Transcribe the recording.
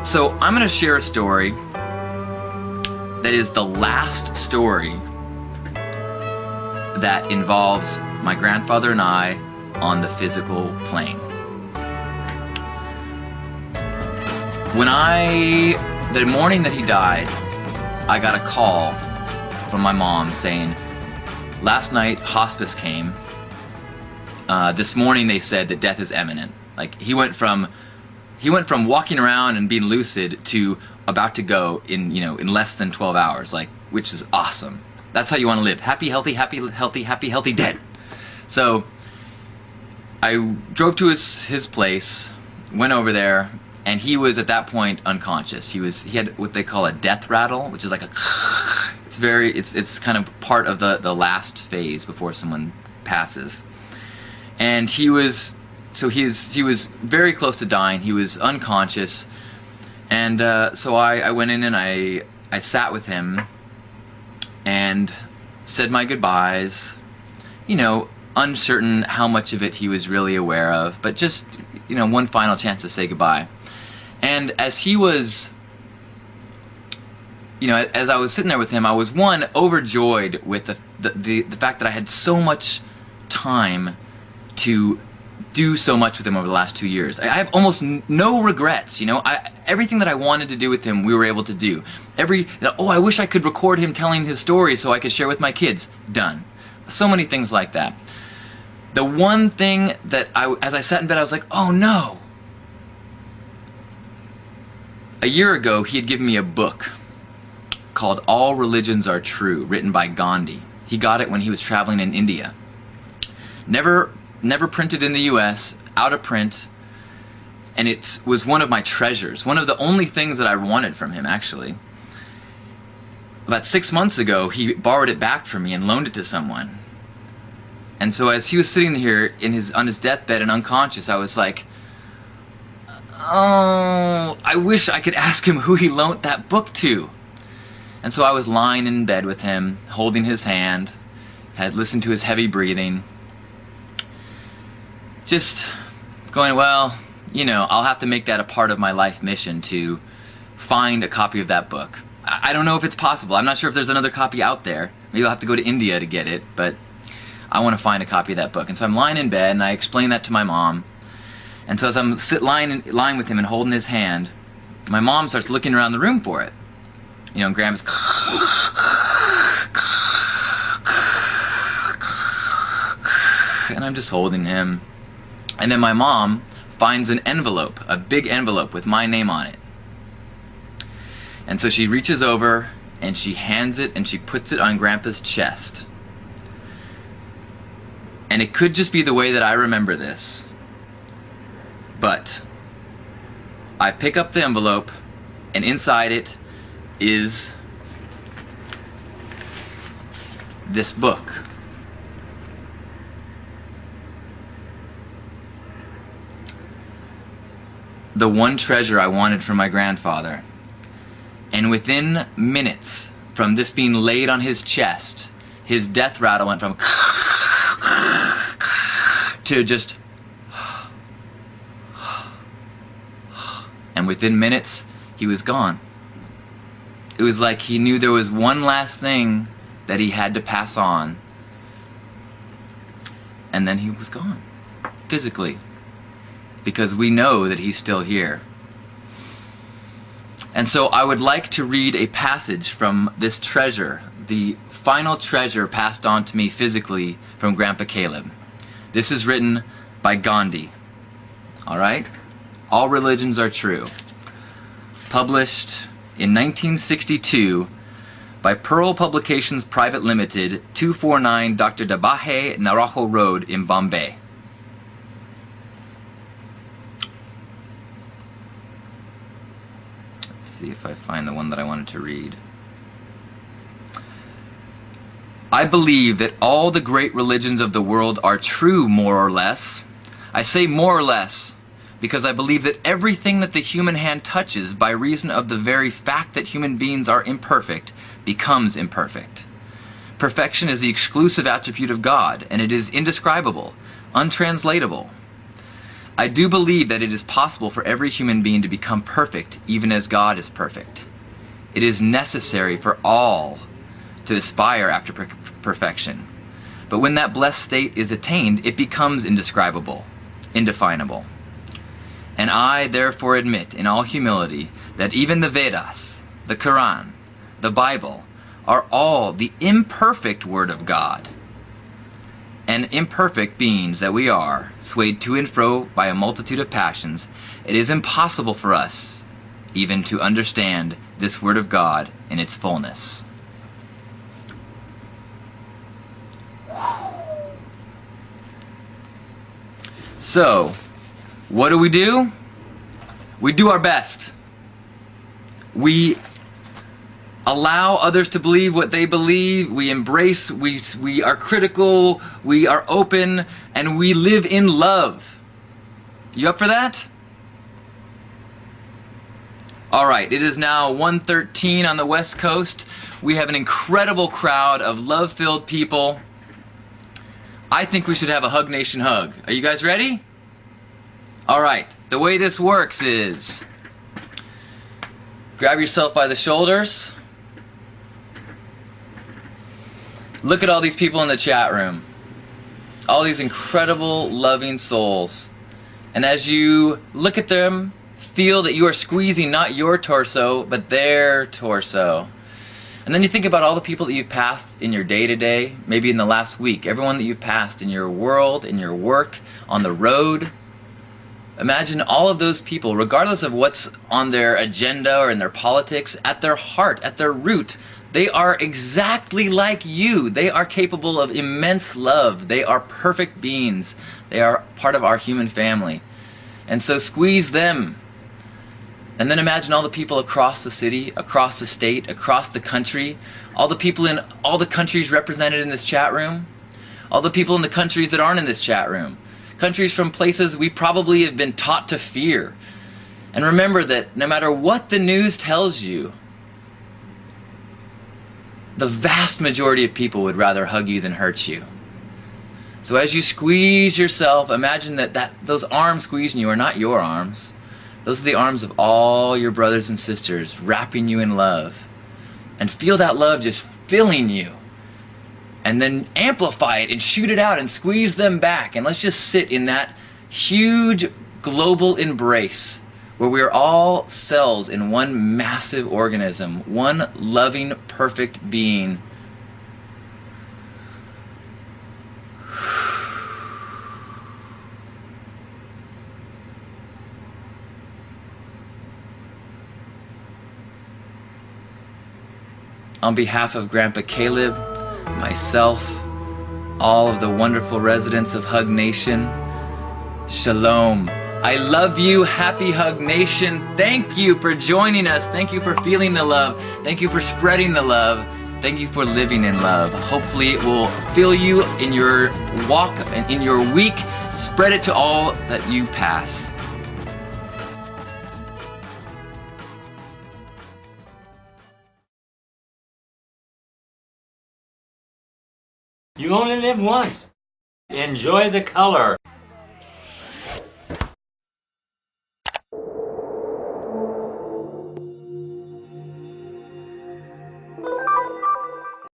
So I'm going to share a story that is the last story that involves my grandfather and I on the physical plane. The morning that he died, I got a call from my mom saying, last night hospice came. This morning they said that death is imminent. Like he went from walking around and being lucid to about to go in less than 12 hours, like, which is awesome. That's how you want to live. Happy, healthy, happy, healthy, happy, healthy, dead. So I drove to his place, went over there, and he was at that point unconscious. He had what they call a death rattle, which is like a it's kind of part of the last phase before someone passes. And he was very close to dying. He was unconscious. And so I went in and I sat with him and said my goodbyes, uncertain how much of it he was really aware of, but just, one final chance to say goodbye. And as he was, as I was sitting there with him, I was, one, overjoyed with the fact that I had so much time to do so much with him over the last 2 years. I have almost no regrets, everything that I wanted to do with him, we were able to do. I wish I could record him telling his story so I could share with my kids. Done. So many things like that. The one thing that as I sat in bed, I was like, oh no. A year ago, he had given me a book called All Religions Are True, written by Gandhi. He got it when he was traveling in India. Never printed in the US, out of print, and it was one of my treasures, one of the only things that I wanted from him, actually. About 6 months ago, he borrowed it back from me and loaned it to someone. And so as he was sitting here on his deathbed and unconscious, I was like, oh, I wish I could ask him who he loaned that book to. And so I was lying in bed with him, holding his hand, had listened to his heavy breathing, just going, well, I'll have to make that a part of my life mission to find a copy of that book. I don't know if it's possible. I'm not sure if there's another copy out there. Maybe I'll have to go to India to get it, but I want to find a copy of that book. And so I'm lying in bed, and I explain that to my mom. And so as I'm lying with him and holding his hand, my mom starts looking around the room for it. And Grandma's and I'm just holding him. And then my mom finds an envelope, a big envelope with my name on it. And so she reaches over and she hands it and she puts it on Grandpa's chest. And it could just be the way that I remember this, but I pick up the envelope and inside it is this book. The one treasure I wanted from my grandfather. And within minutes from this being laid on his chest, his death rattle went from to just, and within minutes he was gone. It was like he knew there was one last thing that he had to pass on, and then he was gone, physically, because we know that he's still here. And so I would like to read a passage from this treasure, the final treasure passed on to me physically from Grandpa Caleb. This is written by Gandhi. Alright? All Religions Are True. Published in 1962 by Pearl Publications Private Limited, 249 Dr. Dabahe Naraho Road in Bombay. Let's see if I find the one that I wanted to read. I believe that all the great religions of the world are true, more or less. I say more or less because I believe that everything that the human hand touches, by reason of the very fact that human beings are imperfect, becomes imperfect. Perfection is the exclusive attribute of God, and it is indescribable, untranslatable. I do believe that it is possible for every human being to become perfect, even as God is perfect. It is necessary for all to aspire after perfection. But when that blessed state is attained, it becomes indescribable, indefinable. And I therefore admit in all humility that even the Vedas, the Quran, the Bible, are all the imperfect Word of God. And imperfect beings that we are, swayed to and fro by a multitude of passions, it is impossible for us even to understand this Word of God in its fullness. So, what do? We do our best. We allow others to believe what they believe. We embrace, we are critical, we are open, and we live in love. You up for that? Alright, it is now 1:13 on the West Coast. We have an incredible crowd of love-filled people. I think we should have a Hug Nation hug. Are you guys ready? Alright, the way this works is grab yourself by the shoulders. Look at all these people in the chat room. All these incredible, loving souls. And as you look at them, feel that you are squeezing not your torso, but their torso. And then you think about all the people that you've passed in your day-to-day, maybe in the last week, everyone that you've passed in your world, in your work, on the road. Imagine all of those people, regardless of what's on their agenda or in their politics, at their heart, at their root, they are exactly like you. They are capable of immense love. They are perfect beings. They are part of our human family. And so squeeze them. And then imagine all the people across the city, across the state, across the country, all the people in all the countries represented in this chat room, all the people in the countries that aren't in this chat room, countries from places we probably have been taught to fear. And remember that no matter what the news tells you, the vast majority of people would rather hug you than hurt you. So as you squeeze yourself, imagine that those arms squeezing you are not your arms. Those are the arms of all your brothers and sisters wrapping you in love. And feel that love just filling you. And then amplify it and shoot it out and squeeze them back. And let's just sit in that huge global embrace where we are all cells in one massive organism, one loving, perfect being. On behalf of Grandpa Caleb, myself, all of the wonderful residents of Hug Nation, Shalom. I love you, happy Hug Nation. Thank you for joining us. Thank you for feeling the love. Thank you for spreading the love. Thank you for living in love. Hopefully it will fill you in your walk and in your week. Spread it to all that you pass. You only live once. Enjoy the color.